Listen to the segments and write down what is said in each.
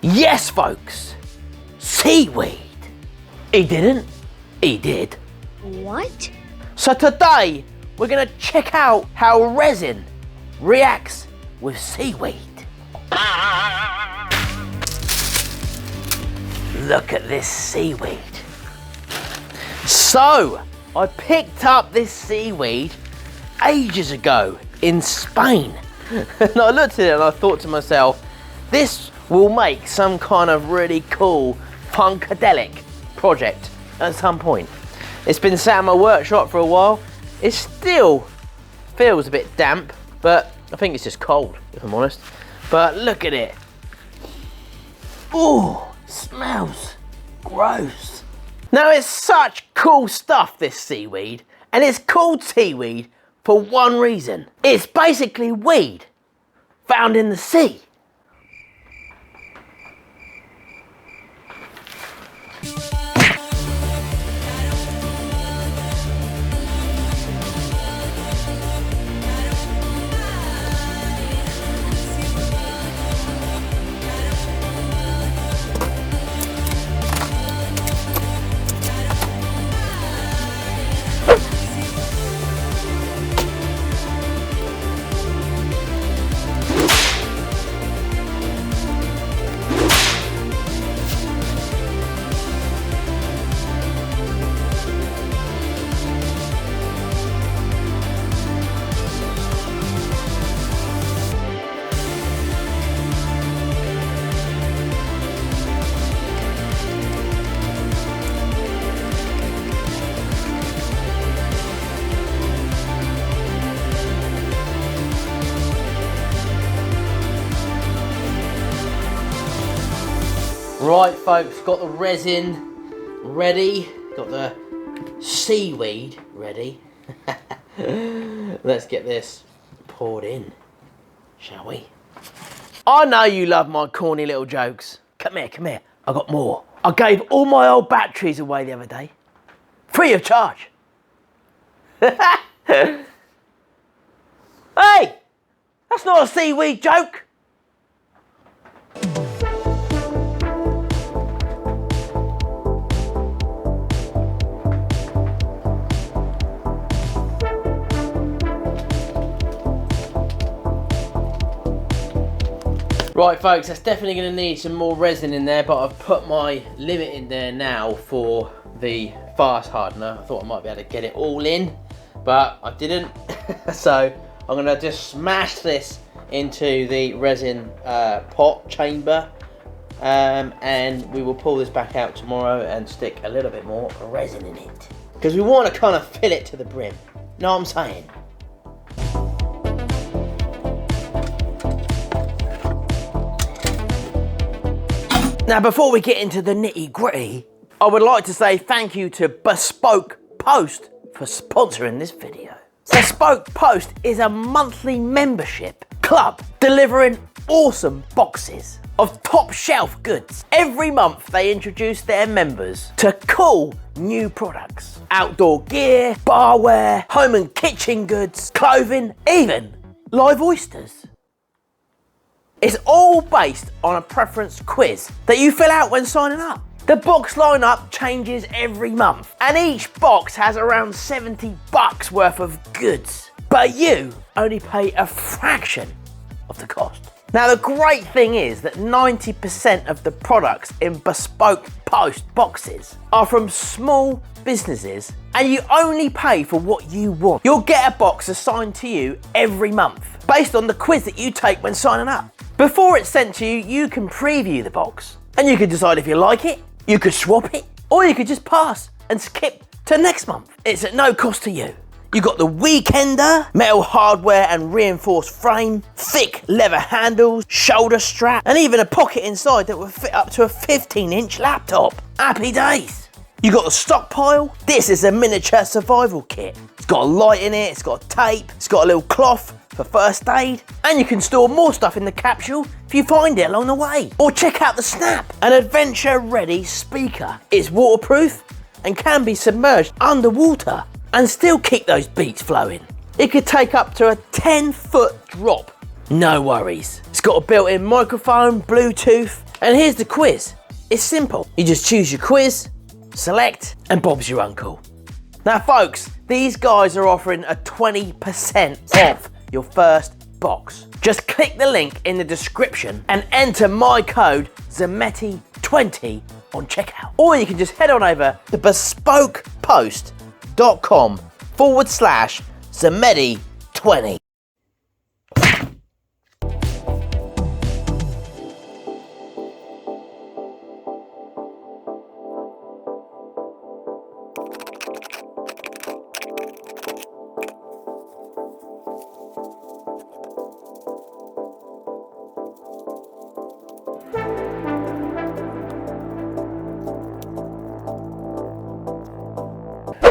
Yes, folks, seaweed. He didn't, he did. What? So today, we're gonna check out how resin reacts with seaweed. Look at this seaweed. So, I picked up this seaweed ages ago in Spain. And I looked at it and I thought to myself, this will make some kind of really cool funkadelic project at some point. It's been sat in my workshop for a while. It still feels a bit damp, but I think it's just cold, if I'm honest. But look at it. Ooh, smells gross. Now it's such cool stuff, this seaweed, and it's called seaweed for one reason. It's basically weed found in the sea. Right folks, got the resin ready, got the seaweed ready. Let's get this poured in, shall we? I know you love my corny little jokes. Come here, I got more. I gave all my old batteries away the other day, free of charge. Hey, that's not a seaweed joke. Right folks, that's definitely going to need some more resin in there, but I've put my limit in there now for the fast hardener. I thought I might be able to get it all in, but I didn't. So I'm going to just smash this into the resin pot chamber, and we will pull this back out tomorrow and stick a little bit more resin in it. Because we want to kind of fill it to the brim. Know what I'm saying? Now, before we get into the nitty gritty, I would like to say thank you to Bespoke Post for sponsoring this video. Bespoke Post is a monthly membership club delivering awesome boxes of top shelf goods. Every month they introduce their members to cool new products. Outdoor gear, barware, home and kitchen goods, clothing, even live oysters. It's all based on a preference quiz that you fill out when signing up. The box lineup changes every month, and each box has around $70 worth of goods. But you only pay a fraction of the cost. Now the great thing is that 90% of the products in Bespoke Post boxes are from small businesses, and you only pay for what you want. You'll get a box assigned to you every month based on the quiz that you take when signing up. Before it's sent to you, you can preview the box and you can decide if you like it, you could swap it, or you could just pass and skip to next month. It's at no cost to you. You got the Weekender, metal hardware and reinforced frame, thick leather handles, shoulder strap, and even a pocket inside that will fit up to a 15-inch laptop. Happy days. You got the stockpile. This is a miniature survival kit. It's got a light in it, it's got a tape, it's got a little cloth for first aid, and you can store more stuff in the capsule if you find it along the way. Or check out the Snap, an adventure-ready speaker. It's waterproof and can be submerged underwater and still keep those beats flowing. It could take up to a 10-foot drop. No worries. It's got a built-in microphone, Bluetooth, And here's the quiz. It's simple. You just choose your quiz, select, and Bob's your uncle. Now folks, these guys are offering a 20% off your first box. Just click the link in the description and enter my code Zammeti20 on checkout. Or you can just head on over to bespokepost.com/Zammeti20.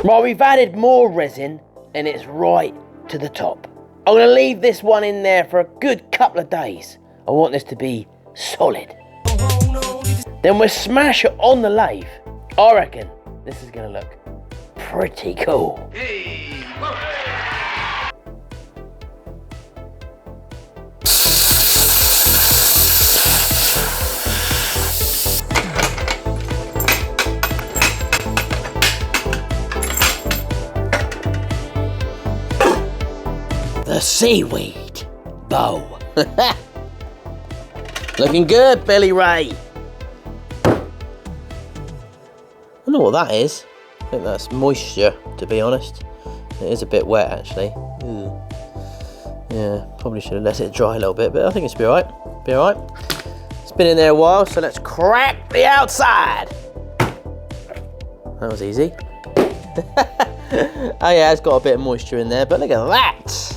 Right, we've added more resin and it's right to the top. I'm gonna leave this one in there for a good couple of days. I want this to be solid. Then we'll smash it on the lathe. I reckon this is gonna look pretty cool. Hey, the Seaweed bow. Looking good, Billy Ray. I don't know what that is. I think that's moisture, to be honest. It is a bit wet, actually. Ooh. Yeah, probably should have let it dry a little bit, but I think it should be all right. Be all right. It's been in there a while, so let's crack the outside. That was easy. Oh yeah, it's got a bit of moisture in there, but look at that.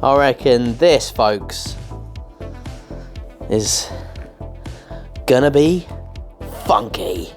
I reckon this, folks, is gonna be funky.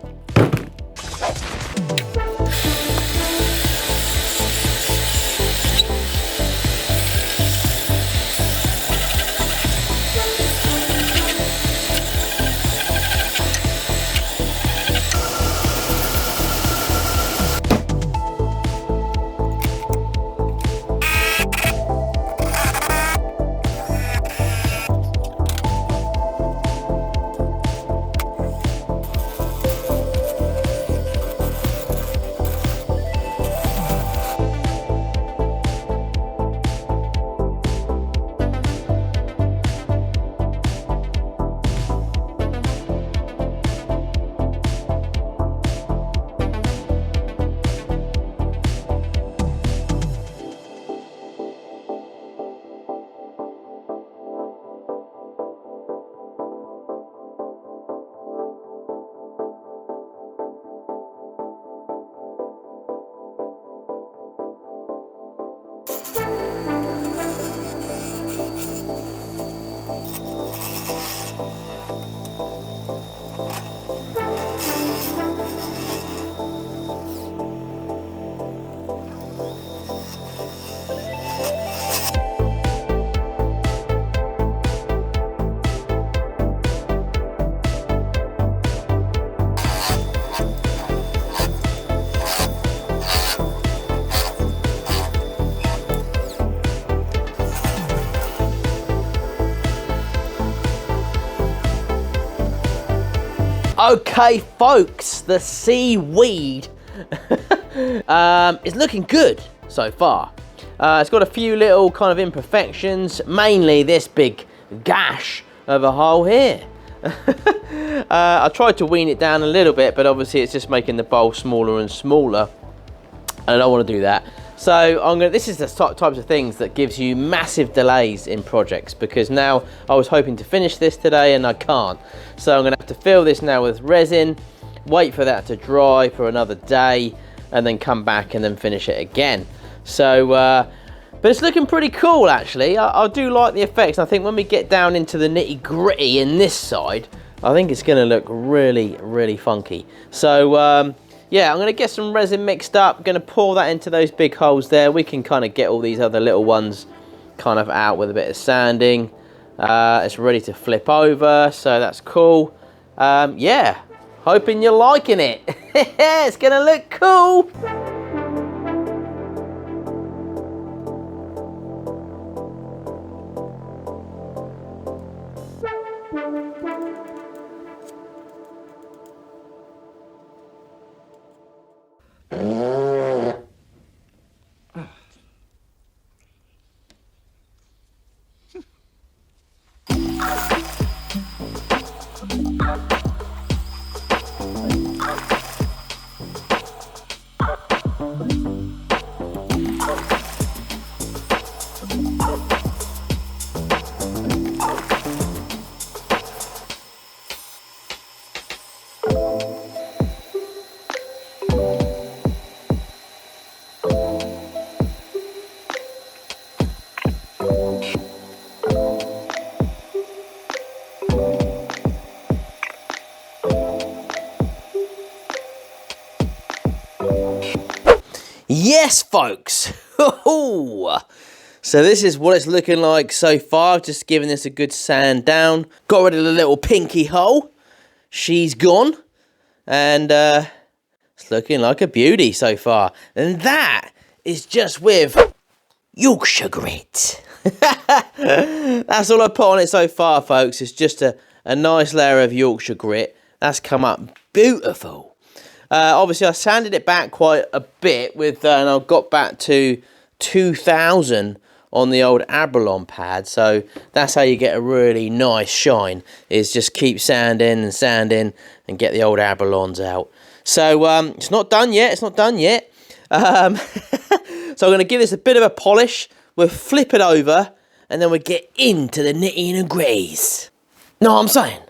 Okay, folks, the Seaweed is looking good so far. It's got a few little kind of imperfections, mainly this big gash of a hole here. I tried to wean it down a little bit, but obviously it's just making the bowl smaller and smaller, and I don't want to do that. So this is the types of things that gives you massive delays in projects, because now I was hoping to finish this today and I can't. So I'm gonna have to fill this now with resin, wait for that to dry for another day, and then come back and then finish it again. So, but it's looking pretty cool actually. I do like the effects. I think when we get down into the nitty gritty in this side, I think it's gonna look really, really funky. So, yeah, I'm going to get some resin mixed up, going to pour that into those big holes there. We can kind of get all these other little ones kind of out with a bit of sanding. It's ready to flip over, so that's cool. Yeah, hoping you're liking it. It's going to look cool. Yes, folks. So this is what it's looking like so far. Just giving this a good sand down. Got rid of the little pinky hole. She's gone. And it's looking like a beauty so far. And that is just with Yorkshire grit. That's all I put on it so far, folks. It's just a nice layer of Yorkshire grit. That's come up beautiful. Obviously, I sanded it back quite a bit with, and I got back to 2000 on the old Abralon pad. So that's how you get a really nice shine, is just keep sanding and get the old Abralons out. So it's not done yet. It's not done yet. So I'm going to give this a bit of a polish. We'll flip it over, and then we'll get into the nitty and gritties. Know what I'm saying?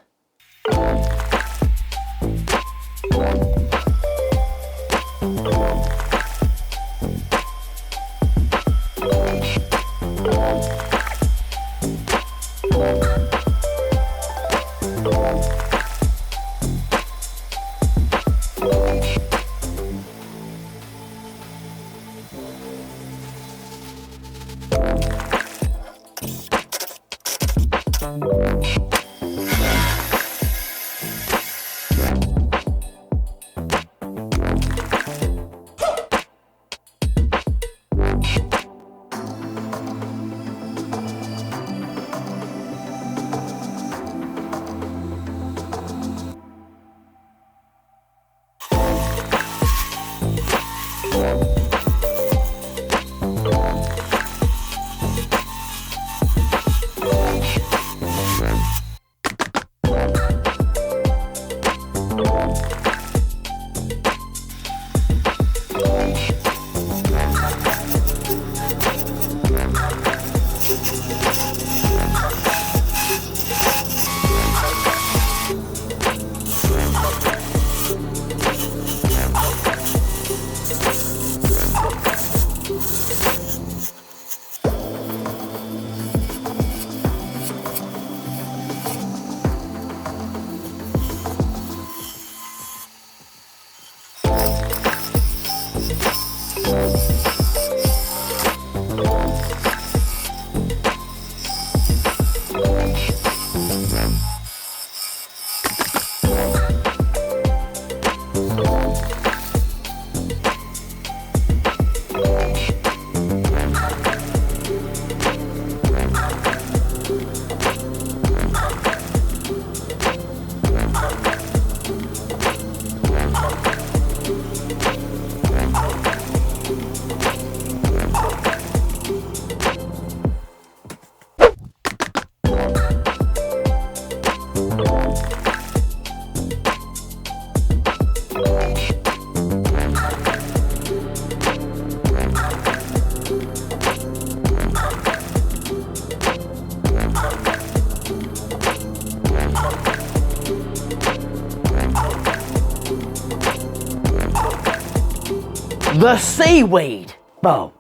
The Seaweed. Boom.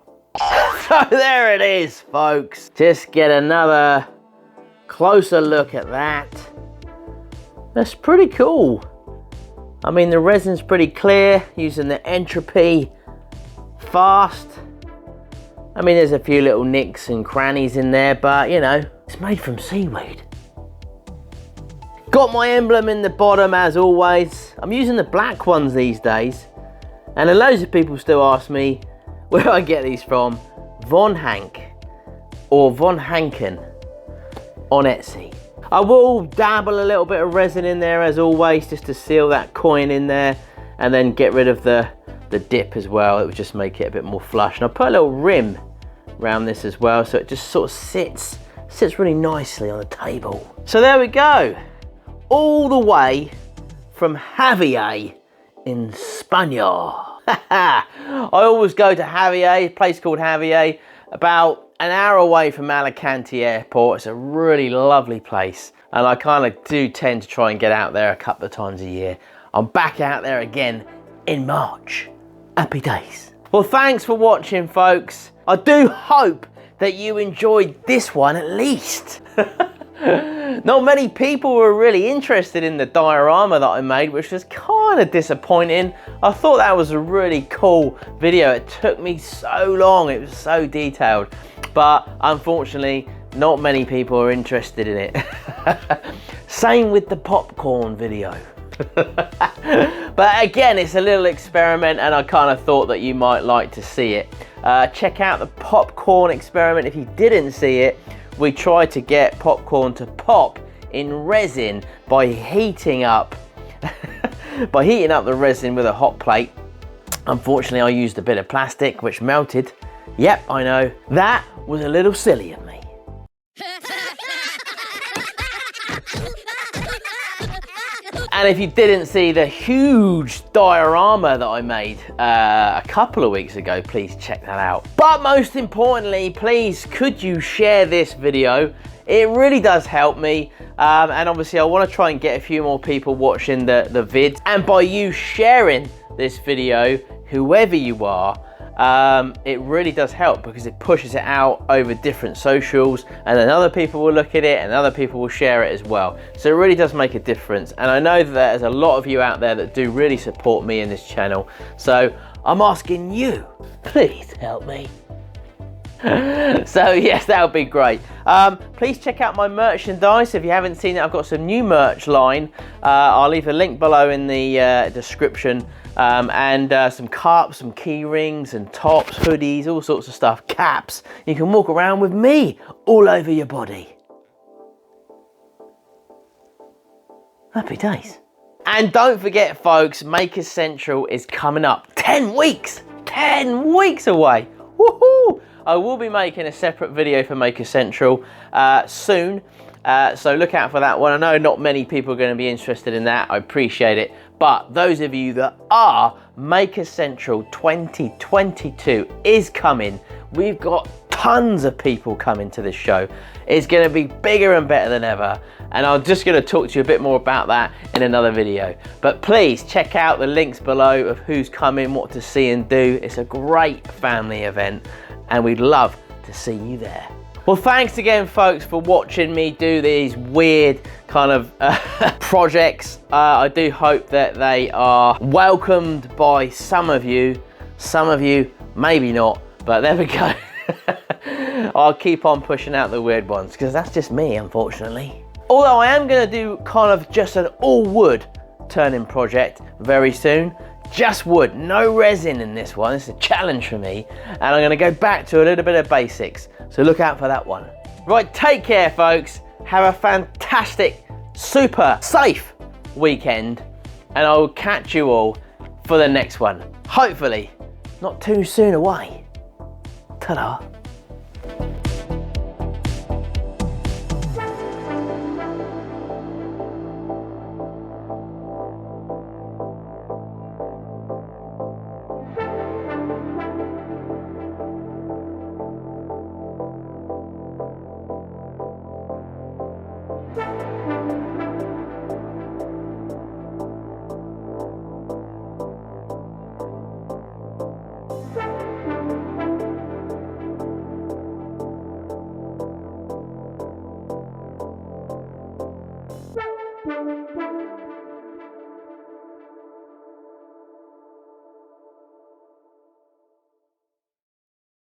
So there it is, folks. Just get another closer look at that. That's pretty cool. I mean, the resin's pretty clear, using the entropy fast. I mean, there's a few little nicks and crannies in there, but you know, it's made from seaweed. Got my emblem in the bottom as always. I'm using the black ones these days. And loads of people still ask me where I get these from. Von Hank or Von Hanken on Etsy. I will dabble a little bit of resin in there as always, just to seal that coin in there, and then get rid of the dip as well. It would just make it a bit more flush. And I put a little rim around this as well, so it just sort of sits really nicely on the table. So there we go, all the way from Javier in Spain. I always go to Javier, a place called Javier, about an hour away from Alicante Airport. It's a really lovely place, and I kind of do tend to try and get out there a couple of times a year. I'm back out there again in March. Happy days. Well, thanks for watching, folks. I do hope that you enjoyed this one at least. Not many people were really interested in the diorama that I made, which was kind of disappointing. I thought that was a really cool video. It took me so long, it was so detailed, but unfortunately, not many people are interested in it. Same with the popcorn video. But again, it's a little experiment and I kind of thought that you might like to see it. Check out the popcorn experiment if you didn't see it. We tried to get popcorn to pop in resin by heating up the resin with a hot plate. Unfortunately, I used a bit of plastic which melted. Yep, I know. That was a little silly of me. And if you didn't see the huge diorama that I made a couple of weeks ago, please check that out. But most importantly, please, could you share this video? It really does help me. And obviously I want to try and get a few more people watching the vids. And by you sharing this video, whoever you are, it really does help because it pushes it out over different socials and then other people will look at it and other people will share it as well. So it really does make a difference. And I know that there's a lot of you out there that do really support me in this channel. So I'm asking you, please help me. So yes, that would be great. Please check out my merchandise. If you haven't seen it, I've got some new merch line. I'll leave a link below in the description. And some cups, some key rings and tops, hoodies, all sorts of stuff, caps. You can walk around with me all over your body. Happy days. And don't forget folks, Maker Central is coming up. 10 weeks away. Woohoo! I will be making a separate video for Maker Central soon. So look out for that one. I know not many people are going to be interested in that. I appreciate it. But those of you that are, Maker Central 2022 is coming. We've got tons of people coming to this show. It's going to be bigger and better than ever. And I'm just going to talk to you a bit more about that in another video. But please check out the links below of who's coming, what to see and do. It's a great family event and we'd love to see you there. Well, thanks again, folks, for watching me do these weird kind of projects. I do hope that they are welcomed by some of you. Some of you, maybe not, but there we go. I'll keep on pushing out the weird ones because that's just me, unfortunately. Although I am going to do kind of just an all wood turning project very soon. Just wood, no resin in this one. It's a challenge for me. And I'm going to go back to a little bit of basics. So look out for that one. Right, take care, folks. Have a fantastic, super safe weekend. And I will catch you all for the next one. Hopefully, not too soon away. Ta-da.